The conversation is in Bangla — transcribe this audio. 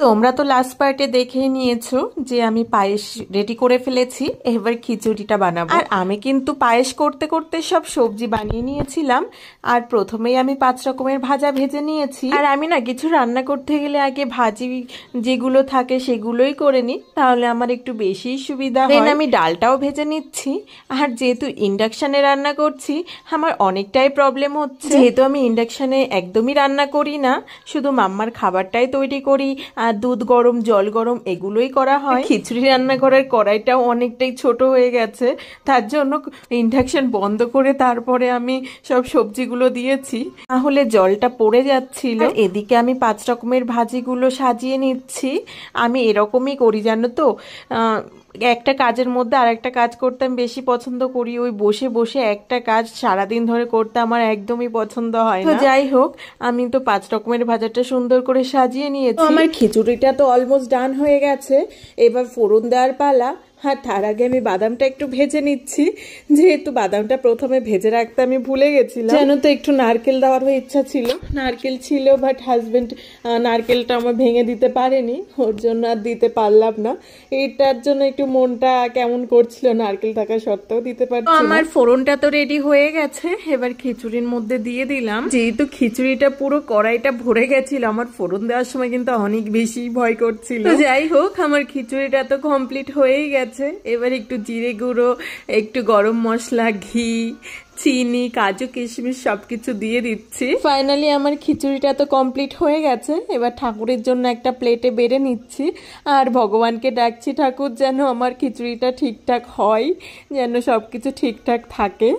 তোমরা তো লাস্ট পার্টে দেখেই নিয়েছো যে আমি পায়েস রেডি করে ফেলেছি, এবার খিচুড়িটা বানাবো। আর আমি কিন্তু পায়েস করতে করতে সব সবজি বানিয়ে নিয়েছিলাম। আর প্রথমেই আমি 5 রকমের ভাজা ভেজে নিয়েছি। আর আমি না কিছু রান্না করতে গেলে আগে ভাজি যেগুলো থাকে সেগুলোই করে নিই, তাহলে আমার একটু বেশি সুবিধা হয়। আমি ডালটাও ভেজে নিচ্ছি। আর যেহেতু ইন্ডাকশানে রান্না করছি, আমার অনেকটাই প্রবলেম হচ্ছে। যেহেতু আমি ইন্ডাকশানে একদমই রান্না করি না, শুধু মাম্মার খাবারটাই তৈরি করি, আর দুধ গরম জল গরম এগুলোই করা হয়। খিচুড়ি রান্না করার কড়াইটাও অনেকটাই ছোট হয়ে গেছে, তার জন্য ইন্ডাকশন বন্ধ করে তারপরে আমি সব সবজিগুলো দিয়েছি, তাহলে জলটা পড়ে যাচ্ছিল। এদিকে আমি 5 রকমের ভাজিগুলো সাজিয়ে নিচ্ছি। আমি এরকমই করি জানো তো, একটা কাজের মধ্যে আর একটা কাজ করতে আমি বেশি পছন্দ করি। ওই বসে বসে একটা কাজ সারাদিন ধরে করতে আমার একদমই পছন্দ হয় না। যাই হোক, আমি তো 5 রকমের ভাজাটা সুন্দর করে সাজিয়ে নিয়েছি। আমার খিচুড়িটা তো অলমোস্ট ডান হয়ে গেছে, এবার ফোড়ন দেওয়ার পালা। হ্যাঁ, তার আগে আমি বাদামটা একটু ভেজে নিচ্ছি, যেহেতু বাদামটা প্রথমে ভেজে রাখতে আমি ভুলে গেছিলাম। জানো তো, একটু নারকেল দেওয়ার ইচ্ছা ছিল, নারকেল ছিল, বাট হাজবেন্ড নারকেলটা আমার ভেঙে দিতে পারেনি, ওর জন্য আর দিতে পারলাম না। এটার জন্য একটু মনটা কেমন করছিল, নারকেল থাকা সত্ত্বেও দিতে পারছি না। আমার ফোড়নটা তো রেডি হয়ে গেছে, এবার খিচুড়ির মধ্যে দিয়ে দিলাম। যেহেতু খিচুড়িটা পুরো কড়াইটা ভরে গেছিল, আমার ফোড়ন দেওয়ার সময় কিন্তু অনেক বেশি ভয় করছিল। যাই হোক, আমার খিচুড়িটা তো কমপ্লিট হয়েই গেছে। এবার একটু জিরে গুঁড়ো, একটু গরম মশলা, ঘি, চিনি, কাজু কিশমিশ সবকিছু দিয়ে দিচ্ছি। ফাইনালি আমার খিচুড়িটা তো কমপ্লিট হয়ে গেছে। এবার ঠাকুরের জন্য একটা প্লেটে বেড়ে নিচ্ছি, আর ভগবানকে ডাকছি, ঠাকুর যেন আমার খিচুড়িটা ঠিকঠাক হয়, যেন সবকিছু ঠিকঠাক থাকে।